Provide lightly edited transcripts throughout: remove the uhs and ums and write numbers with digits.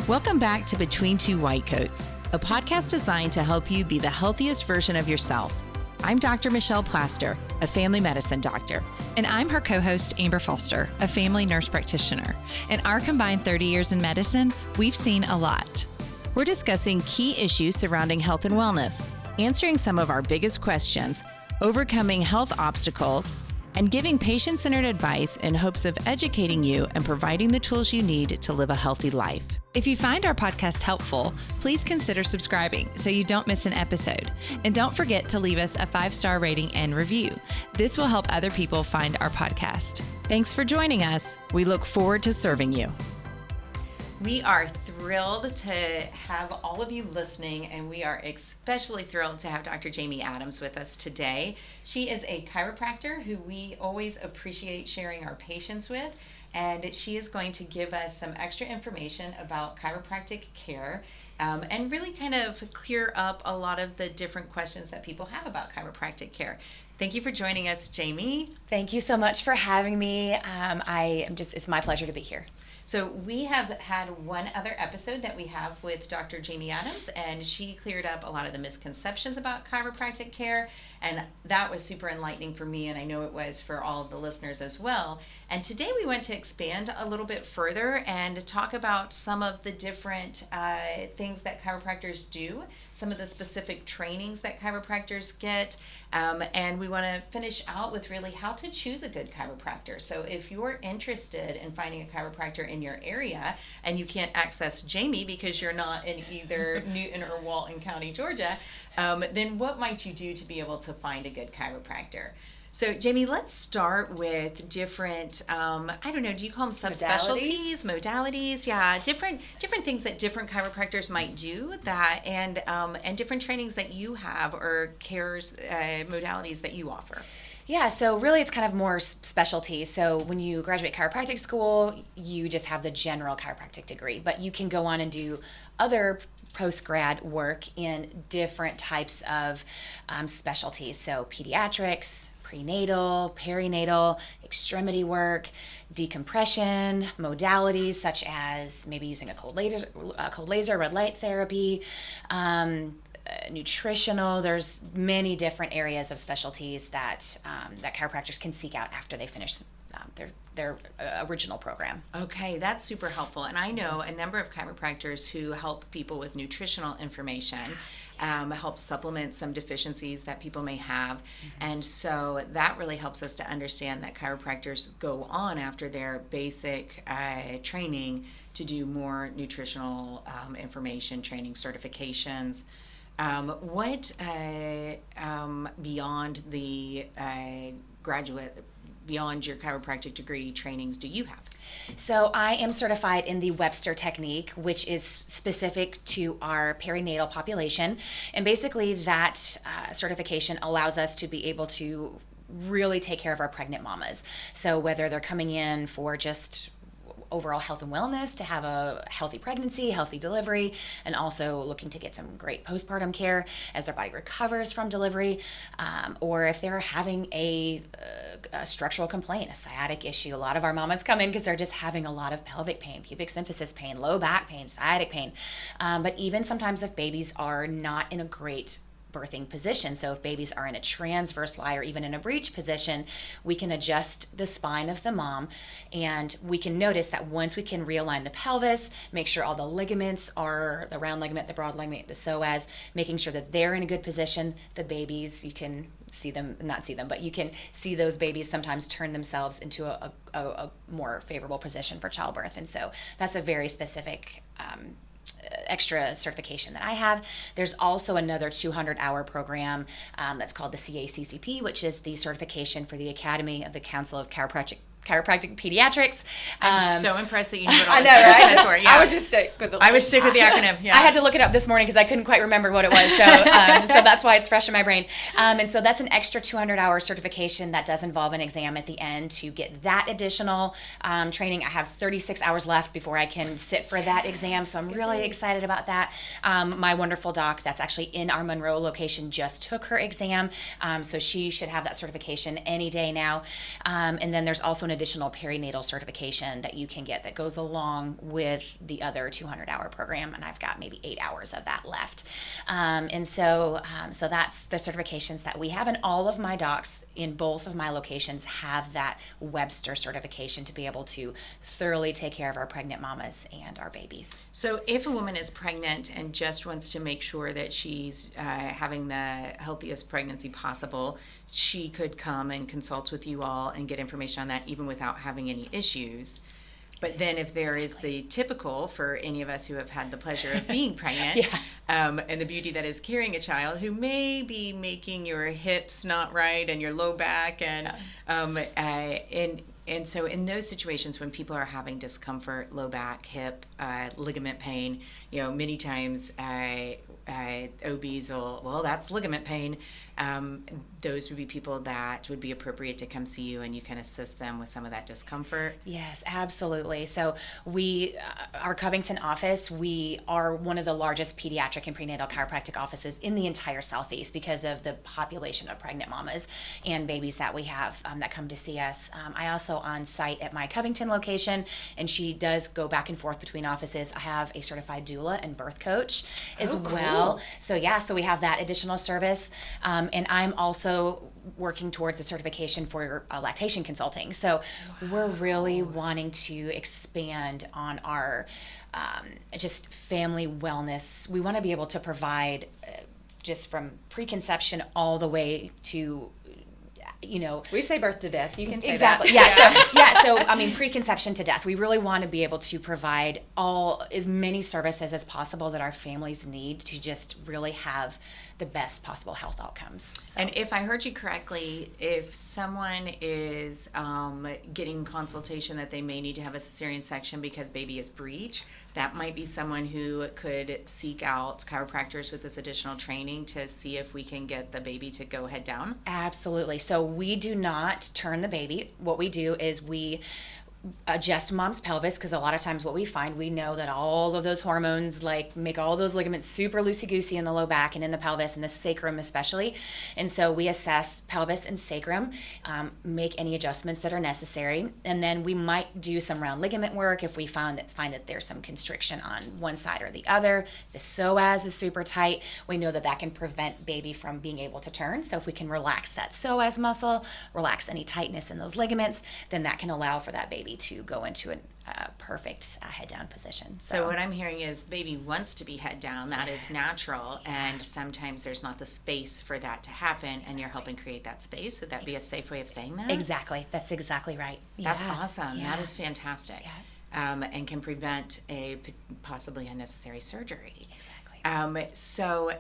Welcome back to Between Two White Coats, a podcast designed to help you be the healthiest version of yourself. I'm Dr. Michelle Plaster, a family medicine doctor. And I'm her co-host, Amber Foster, a family nurse practitioner. In our combined 30 years in medicine, we've seen a lot. We're discussing key issues surrounding health and wellness, answering some of our biggest questions, overcoming health obstacles, and giving patient-centered advice in hopes of educating you and providing the tools you need to live a healthy life. If you find our podcast helpful, please consider subscribing so you don't miss an episode. And don't forget to leave us a 5-star rating and review. This will help other people find our podcast. Thanks for joining us. We look forward to serving you. We are thrilled to have all of you listening, and we are especially thrilled to have Dr. Jamie Adams with us today. She is a chiropractor who we always appreciate sharing our patients with, and she is going to give us some extra information about chiropractic care and really kind of clear up a lot of the different questions that people have about chiropractic care. Thank you for joining us, Jamie. Thank you so much for having me. It's my pleasure to be here. So we have had one other episode that we have with Dr. Jamie Adams, and she cleared up a lot of the misconceptions about chiropractic care, and that was super enlightening for me, and I know it was for all of the listeners as well. And today we want to expand a little bit further and talk about some of the different things that chiropractors do, some of the specific trainings that chiropractors get, and we want to finish out with really how to choose a good chiropractor. So if you're interested in finding a chiropractor in your area and you can't access Jamie because you're not in either Newton or Walton County, Georgia, then what might you do to be able to find a good chiropractor? So, Jamie, let's start with different, do you call them subspecialties, modalities? Yeah, different things that different chiropractors might do that, and different trainings that you have or cares, modalities that you offer. Yeah, so really it's kind of more specialties. So when you graduate chiropractic school, you just have the general chiropractic degree, but you can go on and do other post-grad work in different types of specialties. So pediatrics, prenatal, perinatal, extremity work, decompression, modalities such as maybe using a cold laser, red light therapy, nutritional. There's many different areas of specialties that that chiropractors can seek out after they finish their original program. Okay, that's super helpful. And I know a number of chiropractors who help people with nutritional information, help supplement some deficiencies that people may have. Mm-hmm. And so that really helps us to understand that chiropractors go on after their basic training to do more nutritional information training certifications. What beyond the beyond your chiropractic degree trainings do you have? So I am certified in the Webster technique, which is specific to our perinatal population. And basically that certification allows us to be able to really take care of our pregnant mamas. So whether they're coming in for just overall health and wellness, to have a healthy pregnancy, healthy delivery, and also looking to get some great postpartum care as their body recovers from delivery, or if they're having a structural complaint, a sciatic issue. A lot of our mamas come in because they're just having a lot of pelvic pain, pubic symphysis pain, low back pain, sciatic pain, but even sometimes if babies are not in a great birthing position. So if babies are in a transverse lie or even in a breech position, we can adjust the spine of the mom, and we can notice that once we can realign the pelvis, make sure all the ligaments are the round ligament, the broad ligament, the psoas, making sure that they're in a good position. The babies, you can but you can see those babies sometimes turn themselves into a more favorable position for childbirth. And so that's a very specific extra certification that I have. There's also another 200-hour program that's called the CACCP, which is the certification for the Academy of the Council of Chiropractic Pediatrics. I'm so impressed that you knew it all. I know, right? For. Yeah. I would just stick with the acronym. Yeah. I had to look it up this morning because I couldn't quite remember what it was. So, so that's why it's fresh in my brain. And so that's an extra 200-hour certification that does involve an exam at the end to get that additional training. I have 36 hours left before I can sit for that exam, so I'm really excited about that. My wonderful doc that's actually in our Monroe location just took her exam, so she should have that certification any day now. And then there's also an an additional perinatal certification that you can get that goes along with the other 200-hour program, and I've got maybe 8 hours of that left. So that's the certifications that we have, and all of my docs in both of my locations have that Webster certification to be able to thoroughly take care of our pregnant mamas and our babies. So if a woman is pregnant and just wants to make sure that she's having the healthiest pregnancy possible, she could come and consult with you all and get information on that even without having any issues. But then if there is the typical for any of us who have had the pleasure of being pregnant, and the beauty that is carrying a child who may be making your hips not right and your low back, and and so in those situations when people are having discomfort, low back, hip, ligament pain, many times OBs will, well, that's ligament pain. Those would be people that would be appropriate to come see you, and you can assist them with some of that discomfort. Yes, absolutely. So our Covington office, we are one of the largest pediatric and prenatal chiropractic offices in the entire Southeast because of the population of pregnant mamas and babies that we have that come to see us. I also on site at my Covington location, and she does go back and forth between offices. I have a certified doula and birth coach as well. So we have that additional service. And I'm also working towards a certification for lactation consulting. So we're really wanting to expand on our just family wellness. We want to be able to provide just from preconception all the way to we say birth to death. You can say exactly. that. So I mean, preconception to death. We really want to be able to provide as many services as possible that our families need to just really have the best possible health outcomes. So. And if I heard you correctly, if someone is getting consultation that they may need to have a cesarean section because baby is breech, that might be someone who could seek out chiropractors with this additional training to see if we can get the baby to go head down? Absolutely. So we do not turn the baby. What we do is we adjust mom's pelvis, because a lot of times what we find, we know that all of those hormones make all those ligaments super loosey-goosey in the low back and in the pelvis and the sacrum especially. And so we assess pelvis and sacrum, make any adjustments that are necessary, and then we might do some round ligament work if we find that there's some constriction on one side or the other. If the psoas is super tight, we know that can prevent baby from being able to turn. So if we can relax that psoas muscle, relax any tightness in those ligaments, then that can allow for that baby to go into a perfect head down position. So what I'm hearing is baby wants to be head down. That is natural, and sometimes there's not the space for that to happen, and you're helping create that space. Would that be a safe way of saying that? Exactly. That's exactly right. That's awesome. Yeah. That is fantastic. Yeah. And can prevent a possibly unnecessary surgery. Exactly. So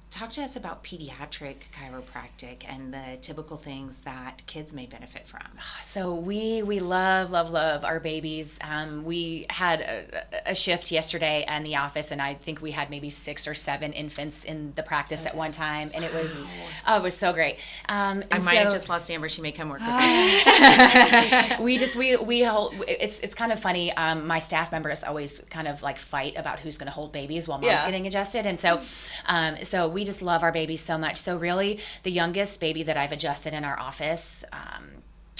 talk to us about pediatric chiropractic and the typical things that kids may benefit from. So we love our babies. We had a shift yesterday in the office, and I think we had maybe 6 or 7 infants in the practice at one time, and it was so great. I might have just lost Amber. She may come work with me. It's kind of funny. My staff members always kind of fight about who's going to hold babies while mom's getting adjusted, and so we just love our babies so much. So really, the youngest baby that I've adjusted in our office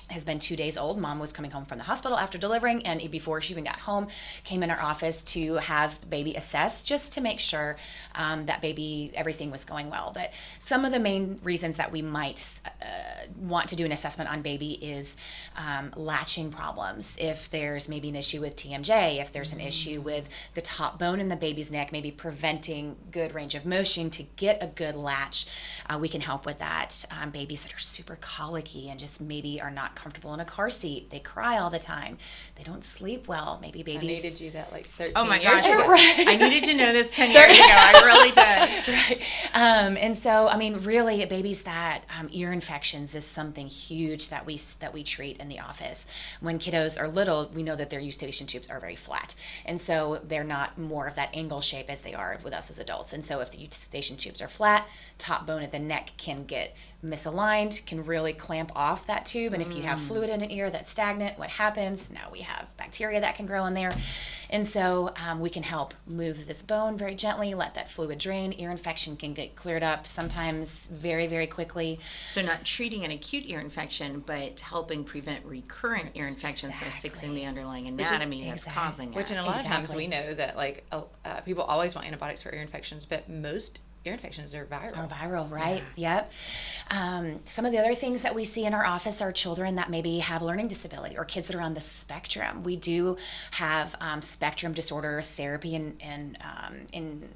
has been 2 days old. Mom was coming home from the hospital after delivering, and before she even got home, came in our office to have the baby assessed, just to make sure that baby, everything was going well. But some of the main reasons that we might want to do an assessment on baby is latching problems. If there's maybe an issue with TMJ, if there's an issue with the top bone in the baby's neck, maybe preventing good range of motion to get a good latch, we can help with that. Babies that are super colicky and just maybe are not comfortable in a car seat, they cry all the time, they don't sleep well. Maybe babies. I needed you that 13 years Oh my gosh, ago. right. I needed to know this 10 years ago. I really did. Right. And so, I mean, really, babies that ear infections is something huge that we treat in the office. When kiddos are little, we know that their eustachian tubes are very flat, and so they're not more of that angle shape as they are with us as adults. And so, if the eustachian tubes are flat, top bone at the neck can get misaligned can really clamp off that tube. And if you have fluid in an ear that's stagnant, what happens? Now we have bacteria that can grow in there. And so we can help move this bone very gently, let that fluid drain. Ear infection can get cleared up sometimes very, very quickly. So not treating an acute ear infection, but helping prevent recurrent ear infections by fixing the underlying anatomy that's causing it. Which in a lot of times we know that like people always want antibiotics for ear infections, but most ear infections are viral. Are viral, right? Yeah. Yep. Some of the other things that we see in our office are children that maybe have learning disability or kids that are on the spectrum. We do have spectrum disorder therapy in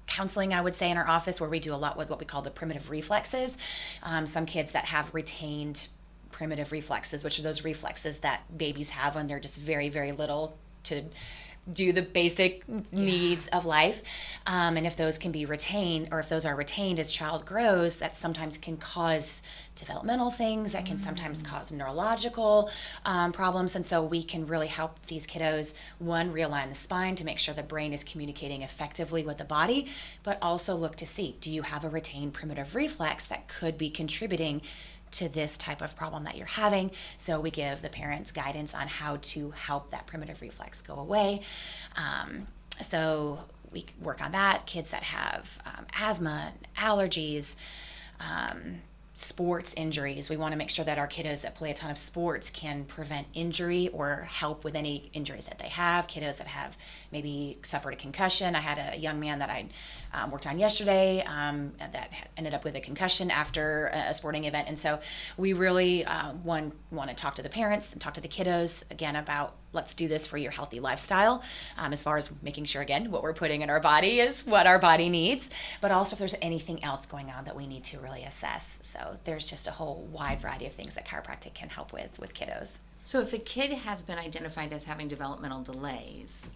counseling, I would say, in our office, where we do a lot with what we call the primitive reflexes. Some kids that have retained primitive reflexes, which are those reflexes that babies have when they're just very, very little to do the basic needs of life. And if those can be retained, or if those are retained as child grows, that sometimes can cause developmental things, that can sometimes cause neurological problems. And so we can really help these kiddos, one, realign the spine to make sure the brain is communicating effectively with the body, but also look to see, do you have a retained primitive reflex that could be contributing to this type of problem that you're having? So we give the parents guidance on how to help that primitive reflex go away. So we work on that. Kids that have asthma, allergies, sports injuries. We want to make sure that our kiddos that play a ton of sports can prevent injury or help with any injuries that they have. Kiddos that have maybe suffered a concussion. I had a young man that I worked on yesterday that ended up with a concussion after a sporting event. And so we really want to talk to the parents and talk to the kiddos, again, about let's do this for your healthy lifestyle, as far as making sure, again, what we're putting in our body is what our body needs, but also if there's anything else going on that we need to really assess. So there's just a whole wide variety of things that chiropractic can help with kiddos. So if a kid has been identified as having developmental delays,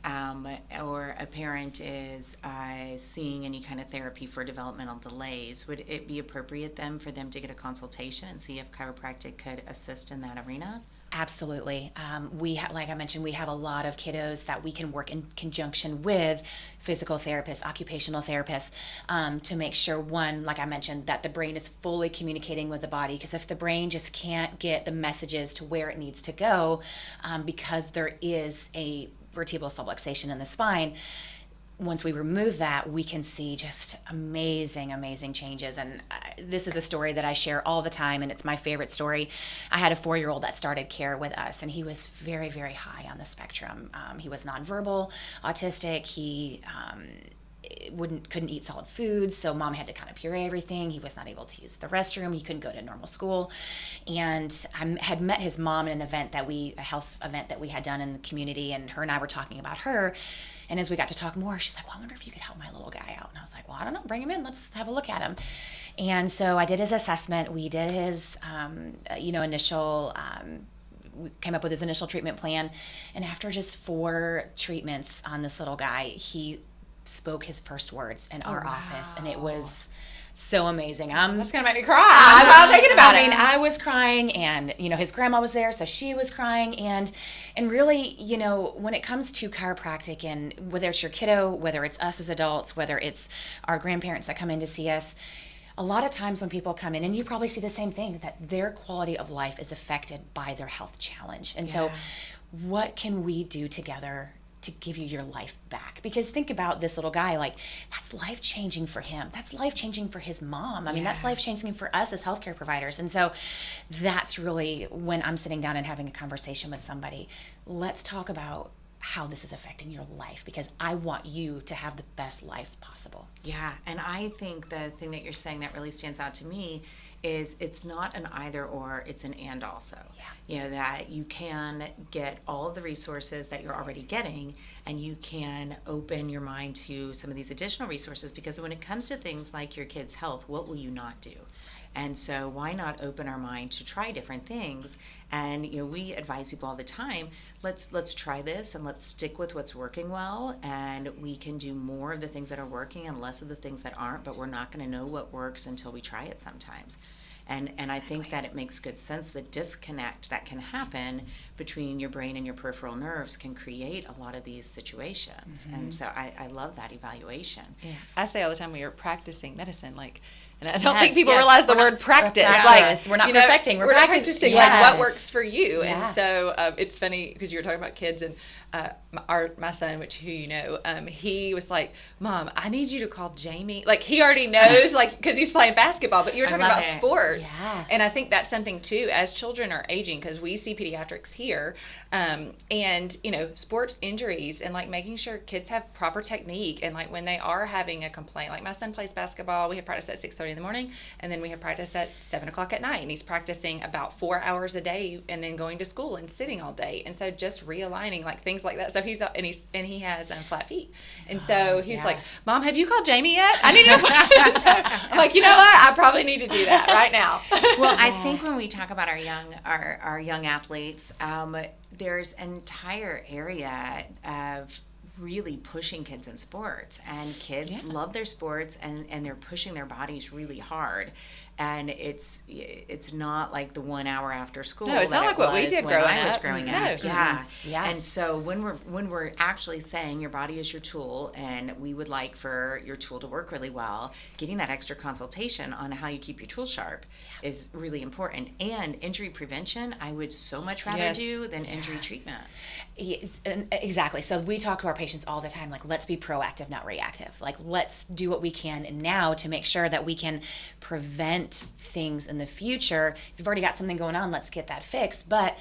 or a parent is seeing any kind of therapy for developmental delays, would it be appropriate then for them to get a consultation and see if chiropractic could assist in that arena? Absolutely. Like I mentioned, we have a lot of kiddos that we can work in conjunction with physical therapists, occupational therapists, to make sure, one, like I mentioned, that the brain is fully communicating with the body. Because if the brain just can't get the messages to where it needs to go, because there is a vertebral subluxation in the spine, once we remove that, we can see just amazing, amazing changes. And this is a story that I share all the time, and it's my favorite story. I had a 4-year-old that started care with us, and he was very, very high on the spectrum. He was nonverbal, autistic. He couldn't eat solid foods, so mom had to kind of puree everything. He was not able to use the restroom. He couldn't go to normal school. And I had met his mom in a health event that we had done in the community, and her and I were talking about her. And as we got to talk more, she's like, well, I wonder if you could help my little guy out. And I was like, well, I don't know, bring him in. Let's have a look at him. And so I did his assessment. We did his, initial, we came up with his initial treatment plan. And after just 4 treatments on this little guy, he spoke his first words in our office. And it was so amazing. That's gonna make me cry. I'm thinking about it. I mean, I was crying, and his grandma was there, so she was crying, and really, when it comes to chiropractic, and whether it's your kiddo, whether it's us as adults, whether it's our grandparents that come in to see us, a lot of times when people come in, and you probably see the same thing, that their quality of life is affected by their health challenge. And so what can we do together to give you your life back? Because think about this little guy, like, that's life-changing for him. That's life-changing for his mom. I mean, that's life-changing for us as healthcare providers. And so that's really when I'm sitting down and having a conversation with somebody, let's talk about how this is affecting your life, because I want you to have the best life possible. Yeah, and I think the thing that you're saying that really stands out to me is it's not an either or, it's an and also. That you can get all of the resources that you're already getting, and you can open your mind to some of these additional resources, because when it comes to things like your kid's health, what will you not do? And so why not open our mind to try different things? And we advise people all the time, let's try this, and let's stick with what's working well, and we can do more of the things that are working and less of the things that aren't, but we're not going to know what works until we try it sometimes. And I think that it makes good sense. The disconnect that can happen between your brain and your peripheral nerves can create a lot of these situations. And so I love that evaluation. Yeah. I say all the time when you're practicing medicine, like, And I don't think Yes, people yes. realize the We're word not- practice. we're not perfecting, we're not practicing. like Yes. what works for you. Yeah. And so it's funny because you were talking about kids, and my son, who you know, he was like, "Mom, I need you to call Jamie." Like he already knows, like because he's playing basketball. But you were talking love about it. sports, Yeah. and I think that's something too. As children are aging, because we see pediatrics here, and sports injuries, and like making sure kids have proper technique, and like when they are having a complaint, like my son plays basketball, we have practice at 6:30 in the morning, and then we have practice at 7:00 at night, and he's practicing about 4 hours a day, and then going to school and sitting all day, and so just realigning like things like that. So he has flat feet, and so he's like, "Mom, have you called Jamie yet? I need to." So I'm like, you know what? I probably need to do that right now. Well, I think when we talk about our young athletes, there's an entire area of really pushing kids in sports, and kids love their sports, and they're pushing their bodies really hard. And it's not like the 1 hour after school. No, it's that not like what we was did when growing I was up. growing No. up. Yeah. Yeah. And so when we're actually saying your body is your tool, and we would like for your tool to work really well, getting that extra consultation on how you keep your tool sharp is really important. And injury prevention, I would so much rather do than injury treatment. Yes, and exactly. So we talk to our patients all the time, like, let's be proactive, not reactive. Like, let's do what we can now to make sure that we can prevent things in the future. If you've already got something going on, let's get that fixed. But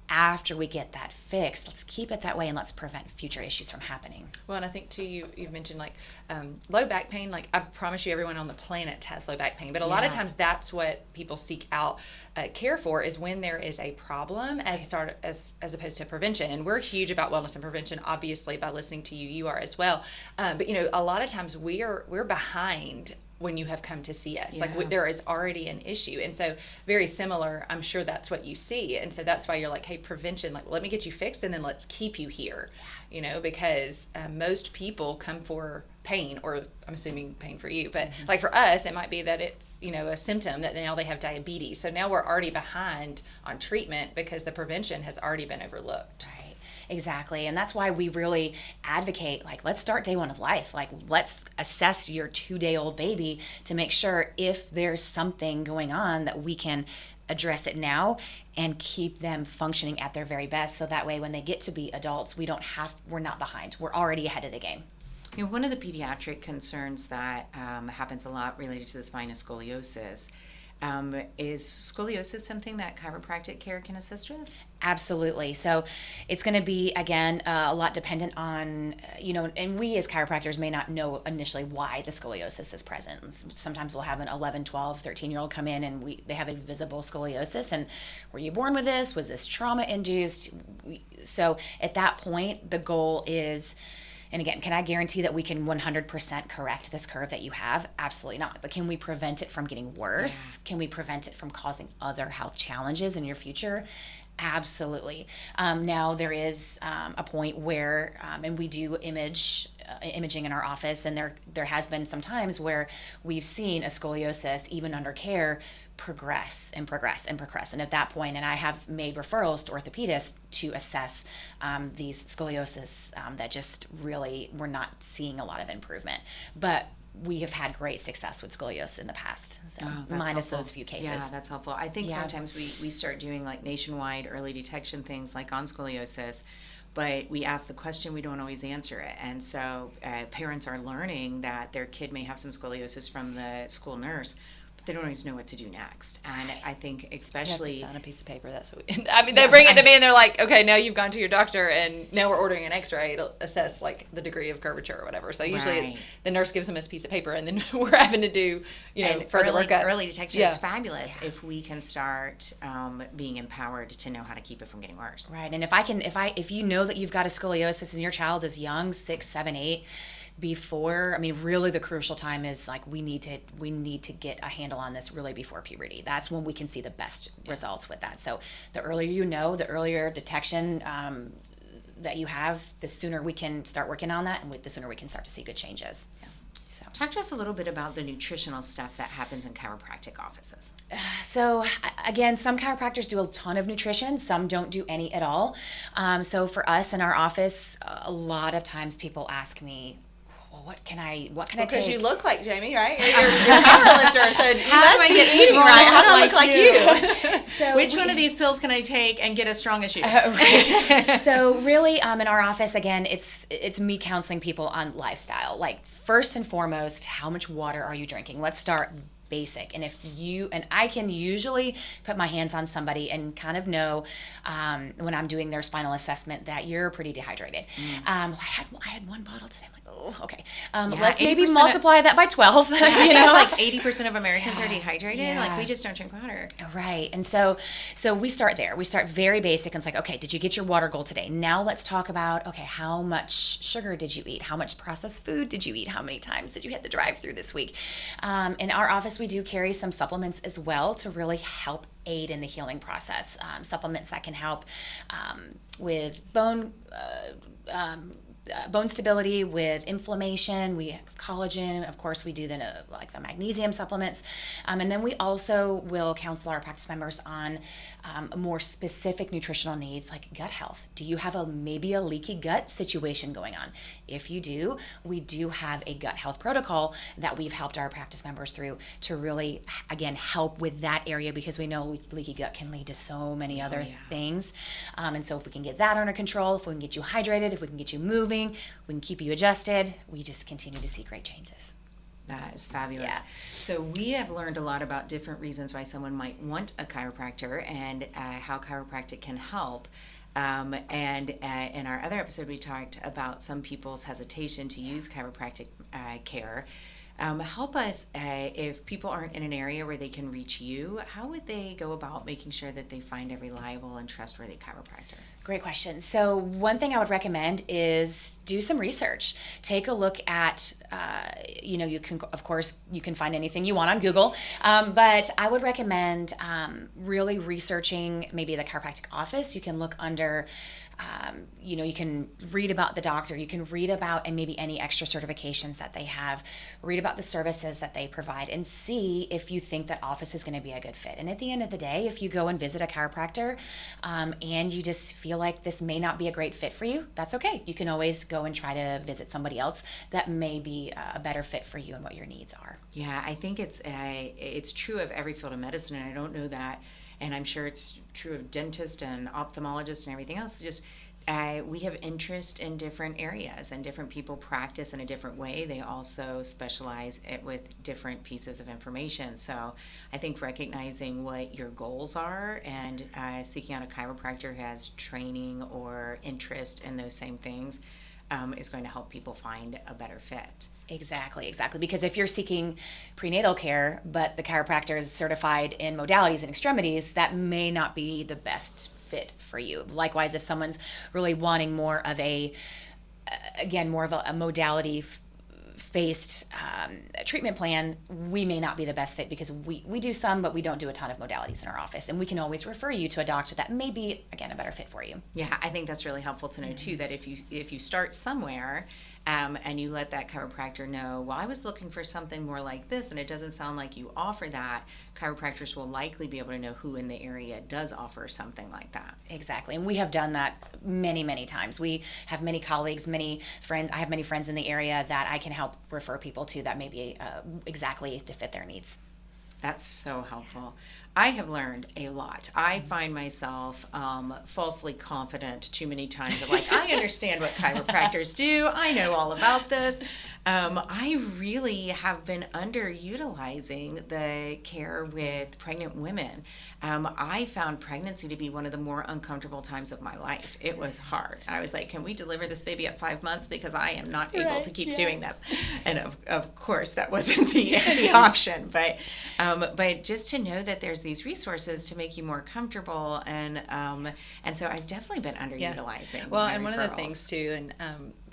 after we get that fixed, let's keep it that way, and let's prevent future issues from happening. Well, and I think too, you've mentioned like low back pain. Like I promise you, everyone on the planet has low back pain, but a lot of times that's what people seek out care for, is when there is a problem as opposed to prevention. And we're huge about wellness and prevention, obviously. By listening to you, you are as well. But a lot of times we're behind when you have come to see us. Like there is already an issue. And so very similar, I'm sure that's what you see. And so that's why you're like, hey, prevention, like let me get you fixed, and then let's keep you here, because most people come for pain, or I'm assuming pain for you, but like for us, it might be that it's, a symptom that now they have diabetes. So now we're already behind on treatment because the prevention has already been overlooked. Right. Exactly. And that's why we really advocate, like, let's start day one of life. Like, let's assess your 2-day-old baby to make sure if there's something going on that we can address it now and keep them functioning at their very best. So that way, when they get to be adults, we're not behind. We're already ahead of the game. One of the pediatric concerns that happens a lot related to the spine is scoliosis. Is scoliosis something that chiropractic care can assist with? Absolutely. So it's going to be, again, a lot dependent on, and we as chiropractors may not know initially why the scoliosis is present. Sometimes we'll have an 11, 12, 13-year-old come in and they have a visible scoliosis. And were you born with this? Was this trauma induced? So at that point, the goal is, and again, can I guarantee that we can 100% correct this curve that you have? Absolutely not. But can we prevent it from getting worse? Yeah. Can we prevent it from causing other health challenges in your future? Absolutely. Now there is a point where, and we do imaging in our office, and there has been some times where we've seen a scoliosis, even under care, progress and progress and progress. And at that point, and I have made referrals to orthopedists to assess these scoliosis that just really, we're not seeing a lot of improvement. But we have had great success with scoliosis in the past, so minus helpful. Those few cases. Yeah, that's helpful. I think sometimes we start doing like nationwide early detection things like on scoliosis, but we ask the question, we don't always answer it. And so parents are learning that their kid may have some scoliosis from the school nurse, they don't always know what to do next. And I think especially on a piece of paper, that's what they bring it to me and they're like, okay, now you've gone to your doctor and now we're ordering an x-ray to assess like the degree of curvature or whatever. So usually it's the nurse gives them this piece of paper and then we're having to do further workup. Early detection is fabulous if we can start being empowered to know how to keep it from getting worse. Right. And if you know that you've got a scoliosis and your child is young, 6, 7, 8, really the crucial time is like we need to get a handle on this really before puberty. That's when we can see the best results with that. So the earlier the earlier detection that you have, the sooner we can start working on that, and the sooner we can start to see good changes. Yeah. So. Talk to us a little bit about the nutritional stuff that happens in chiropractic offices. So again, some chiropractors do a ton of nutrition, some don't do any at all. So for us in our office, a lot of times people ask me, what can I Because take? you look like Jamie, right? You're a power lifter, so you How do must I be get eating strong right. How do I like look like you? So Which one of these pills can I take and get as strong as you? So really, in our office, again, it's me counseling people on lifestyle. Like, first and foremost, how much water are you drinking? Let's start basic. And I can usually put my hands on somebody and kind of know when I'm doing their spinal assessment that you're pretty dehydrated. I had one bottle today. I'm like, oh, okay. Let's maybe 80% multiply that by 12. I think you know? it's like 80% of Americans are dehydrated. Yeah. Like, we just don't drink water. Right. And so we start there. We start very basic. And it's like, okay, did you get your water goal today? Now let's talk about, okay, how much sugar did you eat? How much processed food did you eat? How many times did you hit the drive-through this week? In our office, we do carry some supplements as well to really help aid in the healing process. Supplements that can help with bone stability, with inflammation. We have collagen. Of course, we do the magnesium supplements. And then we also will counsel our practice members on more specific nutritional needs like gut health. Do you have maybe a leaky gut situation going on? If you do, we do have a gut health protocol that we've helped our practice members through to really, again, help with that area, because we know leaky gut can lead to so many other things. And so if we can get that under control, if we can get you hydrated, if we can get you moving, we can keep you adjusted, we just continue to see great changes. That is fabulous. Yeah. So we have learned a lot about different reasons why someone might want a chiropractor and how chiropractic can help. And in our other episode, we talked about some people's hesitation to use chiropractic care. Help us, if people aren't in an area where they can reach you, how would they go about making sure that they find a reliable and trustworthy chiropractor? Great question. So one thing I would recommend is do some research. Take a look at, you can find anything you want on Google, but I would recommend really researching maybe the chiropractic office. You can look under, you can read about the doctor, you can read about and maybe any extra certifications that they have, read about the services that they provide, and see if you think that office is going to be a good fit. And at the end of the day, if you go and visit a chiropractor and you just feel like this may not be a great fit for you, that's okay. You can always go and try to visit somebody else that may be a better fit for you and what your needs are. Yeah, I think it's true of every field of medicine, and I don't know that, and I'm sure it's true of dentists and ophthalmologists and everything else. Just we have interest in different areas, and different people practice in a different way. They also specialize with different pieces of information. So I think recognizing what your goals are and seeking out a chiropractor who has training or interest in those same things is going to help people find a better fit. Exactly. Because if you're seeking prenatal care, but the chiropractor is certified in modalities and extremities, that may not be the best fit for you. Likewise, if someone's really wanting more of a modality-based treatment plan, we may not be the best fit, because we do some, but we don't do a ton of modalities in our office. And we can always refer you to a doctor that may be, again, a better fit for you. Yeah, I think that's really helpful to know, too, that if you start somewhere, and you let that chiropractor know, well, I was looking for something more like this, and it doesn't sound like you offer that, chiropractors will likely be able to know who in the area does offer something like that. Exactly. And we have done that many, many times. We have many colleagues, many friends. I have many friends in the area that I can help refer people to that may be exactly to fit their needs. That's so helpful. I have learned a lot. I find myself falsely confident too many times of like, I understand what chiropractors do. I know all about this. I really have been underutilizing the care with pregnant women. I found pregnancy to be one of the more uncomfortable times of my life. It was hard. I was like, can we deliver this baby at 5 months? Because I am not able to keep doing this. And of course, that wasn't the option. But just to know that there's these resources to make you more comfortable, and so I've definitely been underutilizing. Well, and one of the things too, and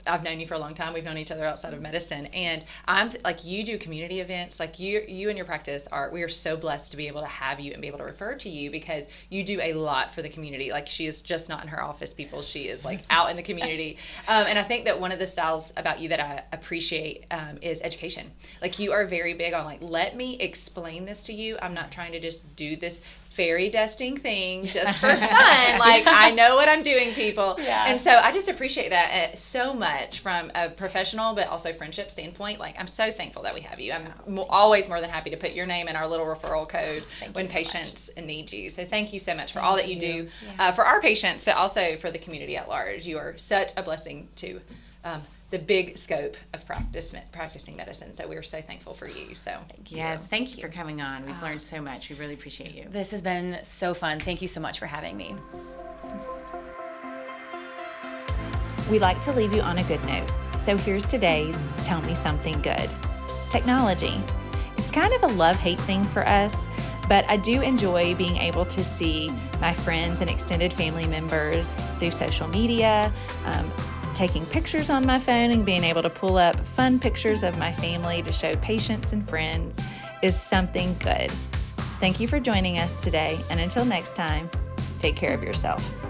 I've known you for a long time. We've known each other outside of medicine, and I'm like, you do community events. Like you and your practice we are so blessed to be able to have you and be able to refer to you, because you do a lot for the community. Like, she is just not in her office, people. She is like out in the community. And I think that one of the styles about you that I appreciate is education. Like, you are very big on like, let me explain this to you. I'm not trying to just do this fairy dusting thing just for fun. Like, I know what I'm doing, people. Yeah. And so I just appreciate that so much from a professional but also friendship standpoint. Like, I'm so thankful that we have you. I'm always more than happy to put your name in our little referral code when patients need you. So thank you so much for all that you do for our patients, but also for the community at large. You are such a blessing to the big scope of practicing medicine. So we're so thankful for you. So thank you. Yes, thank you for coming on. We've learned so much. We really appreciate you. This has been so fun. Thank you so much for having me. We like to leave you on a good note. So here's today's Tell Me Something Good. Technology. It's kind of a love-hate thing for us, but I do enjoy being able to see my friends and extended family members through social media, taking pictures on my phone and being able to pull up fun pictures of my family to show patients and friends is something good. Thank you for joining us today, and until next time, take care of yourself.